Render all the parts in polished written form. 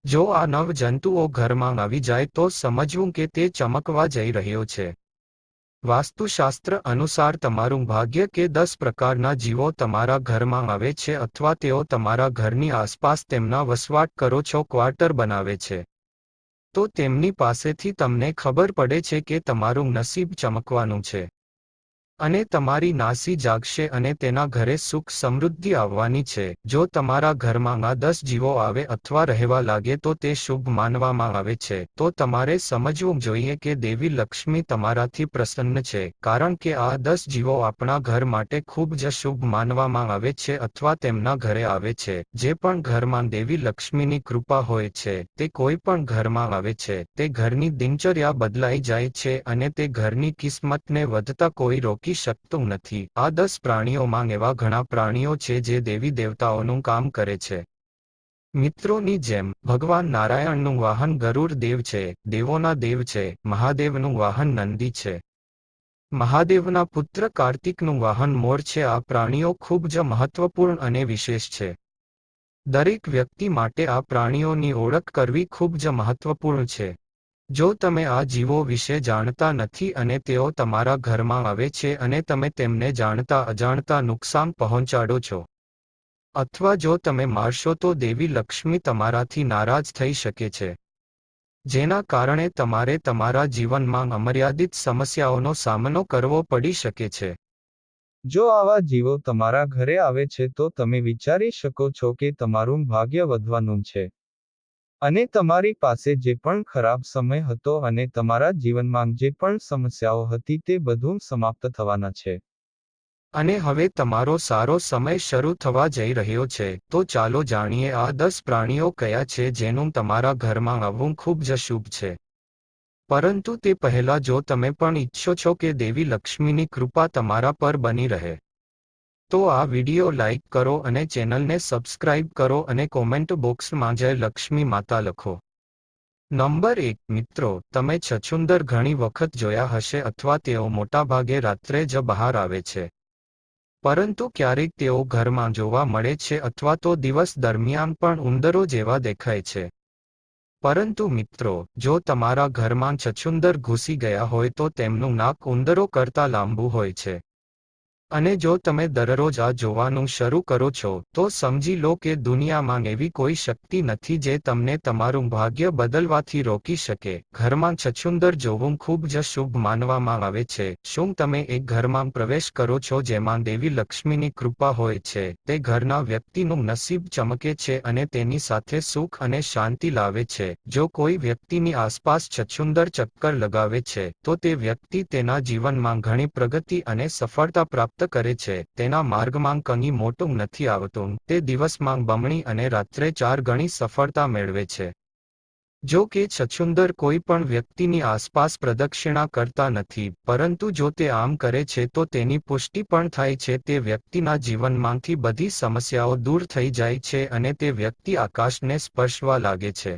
જો આ નવ જંતુઓ ઘરમાં આવી જાય તો સમજવું કે તે ચમકવા જઈ રહ્યો છે. વાસ્તુશાસ્ત્ર અનુસાર તમારું ભાગ્ય કે 10 પ્રકારના જીવો તમારા ઘરમાં આવે છે અથવા તેઓ તમારા ઘરની આસપાસ તેમના વસવાટ કરો છો ક્વાર્ટર બનાવે છે. તો તેમની પાસેથી તમને ખબર પડે છે કે તમારું નસીબ ચમકવાનું છે. અને તમારી નાસી જાગશે અને તેના ઘરે સુખ સમૃદ્ધિ આવવાની છે. જો તમારા ઘરમાં આ 10 જીવો આવે અથવા રહેવા લાગે તો તે શુભ માનવામાં આવે છે. તો તમારે સમજવું જોઈએ કે દેવી લક્ષ્મી તમારાથી પ્રસન્ન છે, કારણ કે આ 10 જીવો આપણા ઘર માટે ખૂબ જ શુભ માનવામાં આવે છે અથવા તેમના ઘરે આવે છે. જે પણ ઘરમાં દેવી લક્ષ્મીની કૃપા હોય છે તે કોઈ પણ ઘરમાં આવે છે તે ઘરની દિનચર્યા બદલાઈ જાય છે અને તે ઘરની કિસ્મતને વધતા કોઈ રોકી શકતું નથી. આ 10 પ્રાણીઓમાં એવા ઘણા પ્રાણીઓ છે જે દેવી દેવતાઓનું કામ કરે છે. મિત્રોની જેમ ભગવાન નારાયણનું વાહન ગરુડ દેવ છે, દેવોના દેવ છે. મહાદેવનું વાહન નંદી છે. મહાદેવના પુત્ર કાર્તિકનું વાહન મોર છે. આ પ્રાણીઓ ખૂબ જ મહત્વપૂર્ણ અને વિશેષ છે. દરેક વ્યક્તિ માટે આ પ્રાણીઓની ઓળખ કરવી ખૂબ જ મહત્વપૂર્ણ છે. જો તમે આ જીવો વિશે જાણતા નથી અને તેઓ તમારા ઘરમાં આવે છે અને તમે તેમને જાણતા અજાણતા નુકસાન પહોંચાડો છો, અથવા જો તમે મારશો તો દેવી લક્ષ્મી તમારાથી નારાજ થઈ શકે છે, જેના કારણે તમારે તમારા જીવનમાં અમર્યાદિત સમસ્યાઓનો સામનો કરવો પડી શકે છે. જો આવા જીવો તમારા ઘરે આવે છે તો તમે વિચારી શકો છો કે તમારું ભાગ્ય વધવાનું છે. અને તમારી પાસે જે પણ ખરાબ સમય હતો અને તમારા જીવનમાં જે પણ સમસ્યાઓ હતી તે બધું સમાપ્ત થવાના છે. અને હવે તમારો સારો સમય શરૂ થવા જઈ રહ્યો છે. તો ચાલો જાણીએ આ 10 પ્રાણીઓ કયા છે જેનું તમારા ઘરમાં આવવું ખૂબ જ શુભ છે. પરંતુ તે પહેલા જો તમે પણ ઈચ્છો છો કે દેવી લક્ષ્મીની કૃપા તમારા પર બની રહે, તો આ વિડિયો લાઈક કરો અને ચેનલને સબસ્ક્રાઇબ કરો અને કોમેન્ટ બોક્સમાં જય લક્ષ્મી માતા લખો. નંબર 1. મિત્રો, તમે છછુંદર ઘણી વખત જોયા હશે અથવા તેઓ મોટાભાગે રાત્રે જ બહાર આવે છે. પરંતુ ક્યારેક તેઓ ઘરમાં જોવા મળે છે અથવા તો દિવસ દરમિયાન પણ ઉંદરો જેવા દેખાય છે. પરંતુ મિત્રો, જો તમારા ઘરમાં છછુંદર ઘૂસી ગયા હોય તો તેમનું નાક ઉંદરો કરતાં લાંબુ હોય છે. અને જો તમે દરરોજ આ જોવાનું શરૂ કરો છો તો સમજી લો કે દુનિયામાં એવી કોઈ શક્તિ નથી જે તમને તમારું ભાગ્ય બદલવાથી રોકી શકે. ઘરમાં છછુંદર જોવું ખૂબ જ શુભ માનવામાં આવે છે. શું તમે એક ઘરમાં પ્રવેશ કરો છો જેમાં દેવી લક્ષ્મીની કૃપા હોય છે? તે ઘરના વ્યક્તિનું નસીબ ચમકે છે અને તેની સાથે સુખ અને શાંતિ લાવે છે. જો કોઈ વ્યક્તિની આસપાસ છછુંદર ચક્કર લગાવે છે તો તે વ્યક્તિ તેના જીવનમાં ઘણી પ્રગતિ અને સફળતા પ્રાપ્ત કરે છે. તેના માર્ગમાં કંઈ મોટું નથી આવતું. તે દિવસમાં બમણી અને રાત્રે 4 ગણી સફળતા મેળવે છે. જો કે છછુંદર કોઈ પણ વ્યક્તિની આસપાસ પ્રદક્ષિણા કરતા નથી, પરંતુ જો તે આમ કરે છે તો તેની પુષ્ટિ પણ થાય છે. તે વ્યક્તિના જીવનમાંથી બધી સમસ્યાઓ દૂર થઈ જાય છે અને તે વ્યક્તિ આકાશને સ્પર્શવા લાગે છે.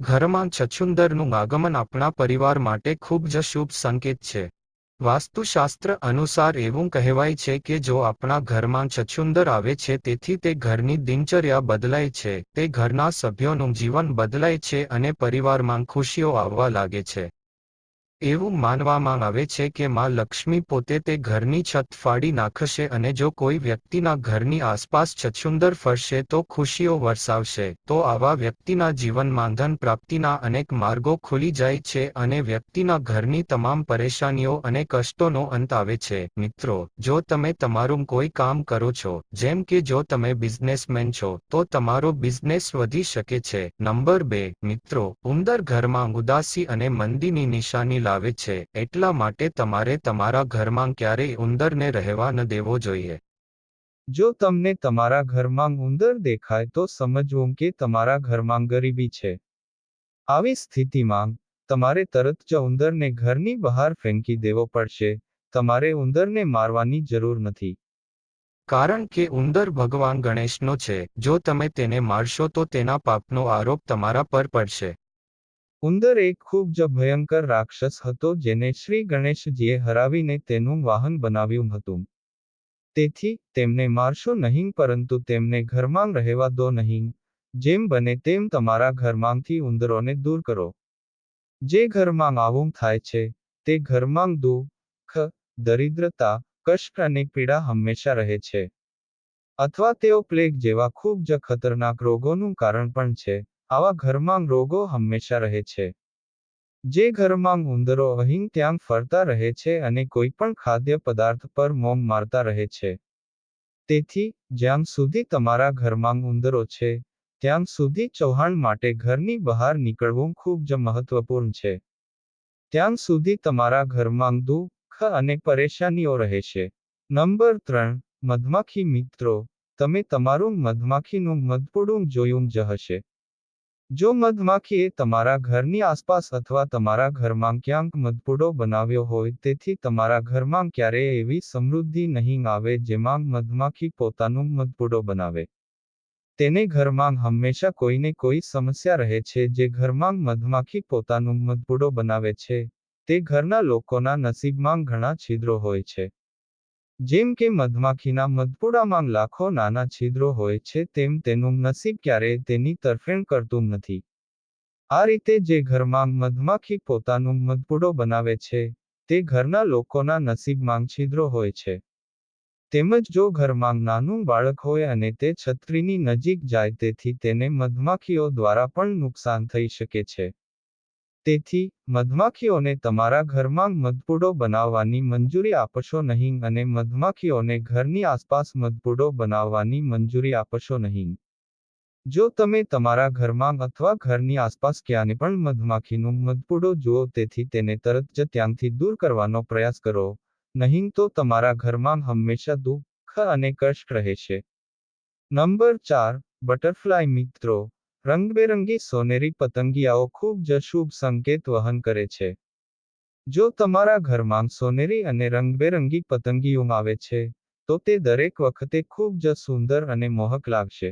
ઘરમાં છછુંદરનું આગમન આપણા પરિવાર માટે ખૂબ જ શુભ સંકેત છે. વાસ્તુશાસ્ત્ર અનુસાર એવું કહેવાય છે કે જો આપણા ઘરમાં છછુંદર આવે છે તેથી તે ઘરની દિનચર્યા બદલાય છે, તે ઘરના સભ્યોનું જીવન બદલાય છે અને પરિવારમાં ખુશીઓ આવવા લાગે છે. એવું માનવામાં આવે છે કે માં લક્ષ્મી પોતે તે ઘરની છત ફાડી નાખશે અને જો કોઈ વ્યક્તિના ઘરની આસપાસ છછુંદર ફરશે તો ખુશીઓ વરસાવશે. તો આવા વ્યક્તિના જીવનમાં ધન પ્રાપ્તિના અનેક માર્ગો ખુલી જાય છે અને વ્યક્તિના ઘરની તમામ પરેશાનીઓ અને કષ્ટોનો અંત આવે છે. મિત્રો, જો તમે તમારું કોઈ કામ કરો છો, જેમ કે જો તમે બિઝનેસમેન છો, તો તમારો બિઝનેસ વધી શકે છે. નંબર 2. મિત્રો, ઉંદર ઘરમાં ઉદાસી અને મંદીની નિશાની લાવે છે, એટલા માટે તમારે તમારા ઘરમાં ક્યારેય ઉંદરને રહેવા ન દેવો જોઈએ. જો તમને તમારા ઘરમાં ઉંદર દેખાય તો સમજવું કે તમારા ઘરમાં ગરીબી છે. આવી સ્થિતિમાં તમારે તરત જ ઉંદરને ઘરની બહાર ફેંકી દેવો પડશે. તમારે ઉંદરને મારવાની જરૂર નથી. કારણ કે ઉંદર ભગવાન ગણેશનો છે. જો તમે તેને મારશો તો તેના પાપનો આરોપ તમારા પર પડશે. ઉંદર એક ખૂબ જ ભયંકર રાક્ષસ હતો જેને શ્રી ગણેશજીએ હરાવીને તેનું વાહન બનાવ્યું હતું. તેથી, તેમને મારશો નહીં પરંતુ તેમને ઘરમાં રહેવા દો નહીં. જેમ બને તેમ તમારા ઘરમાંથી ઉંદરોને દૂર કરો. જે ઘરમાં આવું થાય છે, તે ઘરમાં દુઃખ, દરિદ્રતા, કષ્ટ અને પીડા હંમેશા રહે છે. અથવા તેઓ પ્લેગ જેવા ખૂબ જ ખતરનાક રોગોનું કારણ પણ છે. આવા ઘરમાં રોગો હંમેશા રહે છે. જે ઘરમાં ઉંદરો અહીં ત્યાં ફરતા રહે છે અને કોઈ પણ ખાદ્ય પદાર્થ પર મોમ મારતા રહે છે. તેથી, જ્યાં સુધી તમારા ઘરમાં ઉંદરો છે, ત્યાં સુધી ચૌહાણ માટે ઘરની બહાર નીકળવું ખૂબ જ મહત્વપૂર્ણ છે. ત્યાં સુધી તમારા ઘરમાં દુઃખ અને પરેશાનીઓ રહેશે. નંબર 3, મધમાખી મિત્રો, તમે તમારું મધમાખીનું મધપૂડું જોયું જ હશે. જો મધમાખીએ તમારા ઘરની આસપાસ અથવા તમારા ઘરમાં ક્યાંક મધપૂડો બનાવ્યો હોય, તેથી તમારા ઘરમાં ક્યારેય એવી સમૃદ્ધિ નહીં આવે જેમાં મધમાખી પોતાનું મધપૂડો બનાવે. તેને ઘરમાં હંમેશા કોઈને કોઈ સમસ્યા રહે છે. જે ઘરમાં મધમાખી પોતાનું મધપૂડો બનાવે છે, તે ઘરના લોકોના નસીબમાં ઘણા છિદ્રો હોય છે. જેમ કે મધમાખીના મધપૂડામાં લાખો નાના છિદ્રો હોય છે, તેમ તેનું નસીબ ક્યારેય તેની તરફેણ કરતું નથી. આ રીતે જે ઘરમાં મધમાખી પોતાનું મધપૂડો બનાવે છે, તે ઘરના લોકોના નસીબમાં છિદ્રો હોય છે. તેમજ જો ઘરમાં નાનું બાળક હોય અને તે છત્રીની નજીક જાય, તેથી તેને મધમાખીઓ દ્વારા પણ નુકસાન થઈ શકે છે. તેથી, મધમાખીઓને તમારા ઘરમાં મધપૂડો બનાવવાની મંજૂરી આપશો નહીં અને મધમાખીઓને ઘરની આસપાસ મધપૂડો બનાવવાની મંજૂરી આપશો નહીં. જો તમે તમારા ઘરમાં અથવા ઘરની આસપાસ ક્યાંય પણ મધમાખીનું મધપૂડો જુઓ, તેથી તેને તરત જ ત્યાંથી દૂર કરવાનો પ્રયાસ કરો, નહીં તો તમારા ઘરમાં હંમેશા દુઃખ અને કષ્ટ રહેશે. નંબર 4, બટરફ્લાય મિત્રો, રંગબેરંગી સોનેરી પતંગિયાઓ ખૂબ જ શુભ સંકેત વહન કરે છે. જો તમારા ઘરમાં સોનેરી અને રંગબેરંગી પતંગિયું આવે છે, તો તે દરેક વખતે ખૂબ જ સુંદર અને મોહક લાગશે.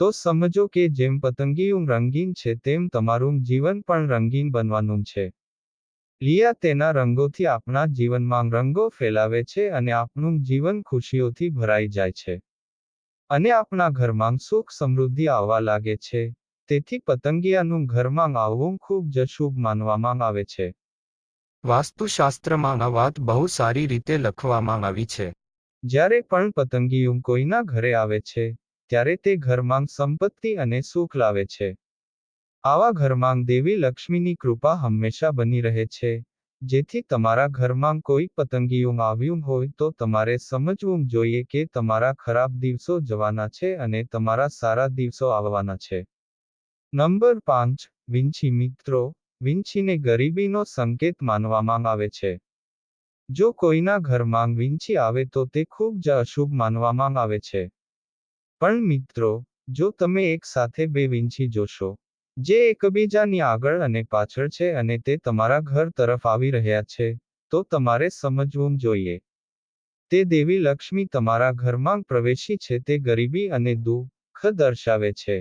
તો સમજો કે જેમ પતંગિયું રંગીન છે, તેમ તમારું જીવન પણ રંગીન બનવાનું છે. લિયા તેના રંગોથી આપણા જીવનમાં રંગો ફેલાવે છે અને આપણું જીવન ખુશીઓથી ભરાઈ જાય છે. અને આપણા ઘરમાં સુખ સમૃદ્ધિ આવવા લાગે છે. તેથી પતંગિયાનું ઘરમાં આવવું ખૂબ જ શુભ માનવામાં આવે છે. વાસ્તુશાસ્ત્રમાં આ વાત બહુ સારી રીતે લખવામાં આવી છે. જ્યારે પણ પતંગિયું કોઈના ઘરે આવે છે, ત્યારે તે ઘરમાં સંપત્તિ અને સુખ લાવે છે. આવા ઘરમાં દેવી લક્ષ્મીની કૃપા હંમેશા બની રહે છે. જેથી તમારા ઘરમાં કોઈ પતંગિયું આવ્યું હોય તો તમારે સમજવું જોઈએ કે તમારા ખરાબ દિવસો જવાના છે અને તમારા સારા દિવસો આવવાના છે. નંબર 5, વીંછી મિત્રો, વીંછીને ગરીબીનો સંકેત માનવામાં આવે છે. જો કોઈના ઘરમાં વીંછી આવે તો તે ખૂબ જ અશુભ માનવામાં આવે છે. પણ મિત્રો, જો તમે એક સાથે બે વીંછી જોશો, જે એકબીજાની આગળ અને પાછળ છે અને તે તમારા ઘર તરફ આવી રહ્યા છે, તો તમારે સમજવું જોઈએ. તે દેવી લક્ષ્મી તમારા ઘરમાં પ્રવેશી છે. તે ગરીબી અને દુઃખ દર્શાવે છે.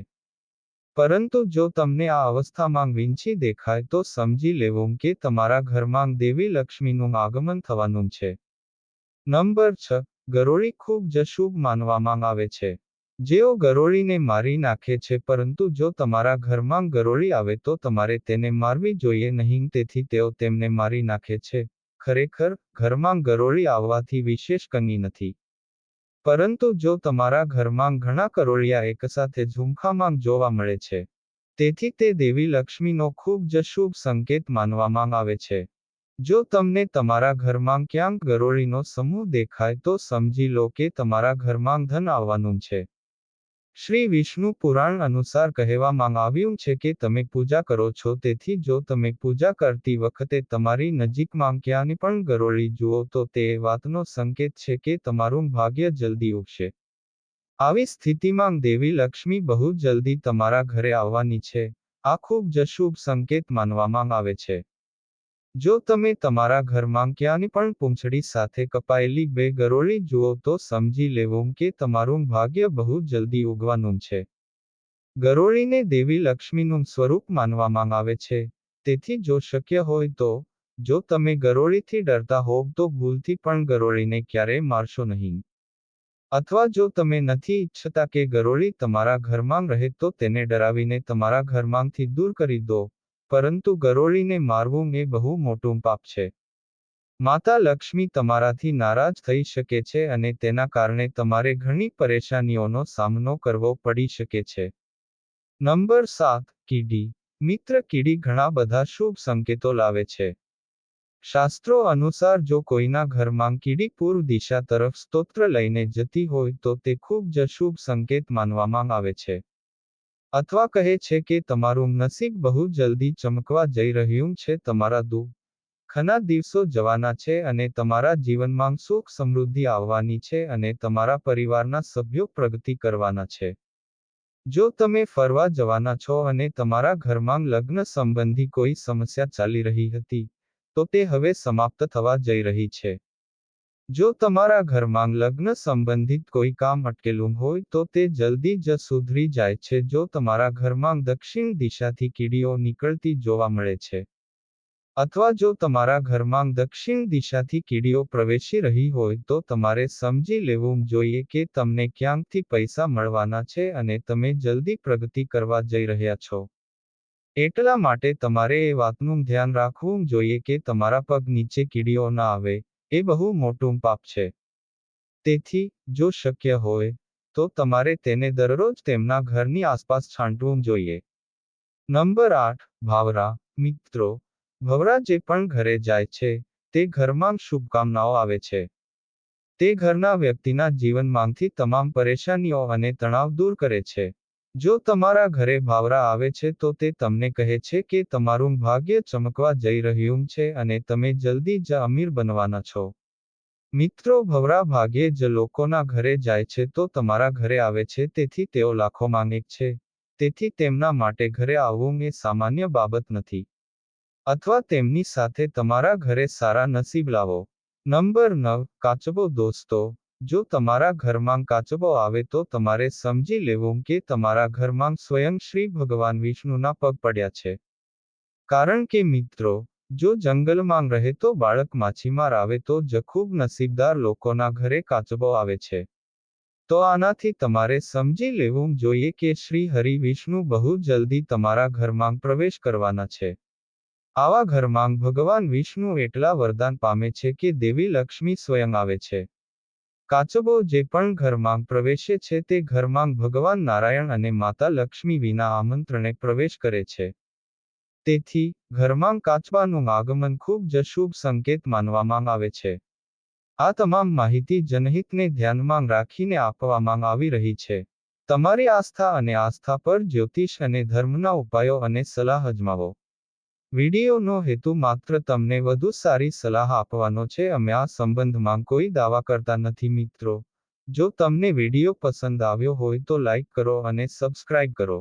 પરંતુ જો તમને આ અવસ્થામાં વીંછી દેખાય તો સમજી લેવું કે તમારા ઘરમાં દેવી લક્ષ્મીનું આગમન થવાનું છે. નંબર 6, ગરોળી ખૂબ જ શુભ માનવામાં આવે છે. જેઓ ગરોળીને મારી નાખે છે, પરંતુ જો તમારા ઘરમાં ગરોળી આવે તો તમારે તેને મારવી જોઈએ નહીં, તેથી તેઓ તેમને મારી નાખે છે. ખરેખર, ઘરમાં ગરોળી આવવાથી વિશેષ કંઈ નથી. પરંતુ જો તમારા ઘરમાં ઘણા ગરોળિયા એકસાથે ઝુમખામાં જોવા મળે છે, તેથી તે દેવી લક્ષ્મીનો ખૂબ જ શુભ સંકેત માનવામાં આવે છે. જો તમને તમારા ઘરમાં ક્યાંક ગરોળીનો સમૂહ દેખાય તો સમજી લો કે તમારા ઘરમાં ધન આવવાનું છે. શ્રી વિષ્ણુ પુરાણ અનુસાર કહેવામાં આવ્યું છે કે તમે પૂજા કરો છો, તેથી જો તમે પૂજા કરતી વખતે તમારી નજીકમાં ક્યાંય પણ ગરોળી જુઓ તો તે એ વાતનો સંકેત છે કે તમારું ભાગ્ય જલ્દી ઉગશે. આવી સ્થિતિમાં દેવી લક્ષ્મી બહુ જલ્દી તમારા ઘરે આવવાની છે. આ ખૂબ જ શુભ સંકેત માનવામાં આવે છે. જો તમે તમારા ઘરમાં ક્યાંય પણ પૂંછડી સાથે કપાયેલી બે ગરોળી જુઓ તો સમજી લેવું કે તમારું ભાગ્ય બહુ જલ્દી ઉગવાનું છે. ગરોળીને દેવી લક્ષ્મીનું સ્વરૂપ માનવામાં આવે છે. તેથી જો શક્ય હોય તો, જો તમે ગરોળીથી ડરતા હોવ તો ભૂલથી પણ ગરોળીને ક્યારેય મારશો નહીં. અથવા જો તમે નથી ઈચ્છતા કે ગરોળી તમારા ઘરમાં રહે તો તેને ડરાવીને તમારા ઘરમાંથી દૂર કરી દો, પરંતુ ગરોળીને મારવું એ બહુ મોટું પાપ છે. માતા લક્ષ્મી તમારાથી નારાજ થઈ શકે છે અને તેના કારણે તમારે ઘણી પરેશાનીઓનો સામનો કરવો પડી શકે છે. નંબર 7. કીડી. મિત્ર, કીડી ઘણા બધા શુભ સંકેતો લાવે છે. શાસ્ત્રો અનુસાર જો કોઈના ઘરમાં કીડી પૂર્વ દિશા તરફ સ્તોત્ર લઈને જતી હોય તો તે ખૂબ જ શુભ સંકેત માનવામાં આવે છે. અથવા કહે છે કે તમારું નસીબ બહુ જલ્દી ચમકવા જઈ રહ્યું છે, તમારા ઘણા દિવસો જવાના છે અને તમારા જીવનમાં સુખ સમૃદ્ધિ આવવાની છે અને તમારા પરિવારના સભ્યો પ્રગતિ કરવાના છે. જો તમે ફરવા જવાના છો અને તમારા ઘરમાં લગ્ન સંબંધી કોઈ સમસ્યા ચાલી રહી હતી, તો તે હવે સમાપ્ત થવા જઈ રહી છે. જો તમારા ઘરમાં લગ્ન સંબંધિત કોઈ કામ અટકેલું હોય તો તે જલ્દી જ સુધરી જાય છે. જો તમારા ઘરમાં દક્ષિણ દિશાથી કીડીઓ નીકળતી જોવા મળે છે, અથવા જો તમારા ઘરમાં દક્ષિણ દિશાથી કીડીઓ પ્રવેશી રહી હોય તો તમારે સમજી લેવું જોઈએ કે તમને ક્યાંકથી પૈસા મળવાના છે અને તમે જલ્દી પ્રગતિ કરવા જઈ રહ્યા છો. એટલા માટે તમારે એ વાતનું ધ્યાન રાખવું જોઈએ કે તમારા પગ નીચે કીડીઓ ન આવે. એ બહુ મોટું પાપ છે. તેથી, જો શક્ય હોય, તો તમારે તેને દરરોજ તેમના ઘરની આસપાસ છાંટવું જોઈએ. નંબર 8. ભાવરા. મિત્રો, ભવરા જે પણ ઘરે જાય છે, તે ઘરમાં શુભકામનાઓ આવે છે. તે ઘરના વ્યક્તિના જીવનમાંથી તમામ પરેશાનીઓ અને તણાવ દૂર કરે છે. જો તમારા ઘરે ભાવરા આવે છે તો તે તમને કહે છે કે તમારું ભાગ્ય ચમકવા જઈ રહ્યું છે અને તમે જલ્દી જ અમીર બનવાના છો. મિત્રો, ભવરા ભાગ્યે જ લોકોના ઘરે જાય છે તો તમારા ઘરે આવે છે, તેથી તેઓ લાખોમાં એક છે. તેથી તેમના માટે ઘરે આવવું એ સામાન્ય બાબત નથી. અથવા તેમની સાથે તમારા ઘરે સારા નસીબ લાવો. નંબર 9. કાચબો. દોસ્તો, જો તમારા ઘરમાં કાચબો આવે તો તમારે સમજી લેવું કે તમારા ઘરમાં સ્વયં શ્રી ભગવાન વિષ્ણુના પગ પડ્યા છે. કારણ કે મિત્રો, જો જંગલમાં રહેતો બાળક માછીમાર આવે તો જ ખૂબ નસીબદાર લોકોના ઘરે કાચબો આવે છે. તો આનાથી તમારે સમજી લેવું જોઈએ કે શ્રી હરિ વિષ્ણુ બહુ જલ્દી તમારા ઘરમાં પ્રવેશ કરવાના છે. આવા ઘરમાં ભગવાન વિષ્ણુ એટલા વરદાન પામે છે કે દેવી લક્ષ્મી સ્વયં આવે છે. કાચબો જે પણ ઘરમાં પ્રવેશે છે તે ઘરમાં ભગવાન નારાયણ અને માતા લક્ષ્મી વિના આમંત્રણે પ્રવેશ કરે છે. તેથી, ઘરમાં કાચબાનું આગમન ખૂબ જ શુભ સંકેત માનવામાં આવે છે. આ તમામ માહિતી જનહિતને ધ્યાનમાં રાખીને આપવામાં આવી રહી છે. તમારી આસ્થા અને આસ્થા પર જ્યોતિષ અને ધર્મના ઉપાયો અને સલાહ અજમાવો. વિડીયોનો હેતુ માત્ર તમને વધુ સારી સલાહ આપવાનો છે. અમે આ સંબંધમાં કોઈ દાવા કરતા નથી. મિત્રો, જો તમને વિડીયો પસંદ આવ્યો હોય તો લાઈક કરો અને સબસ્ક્રાઇબ કરો.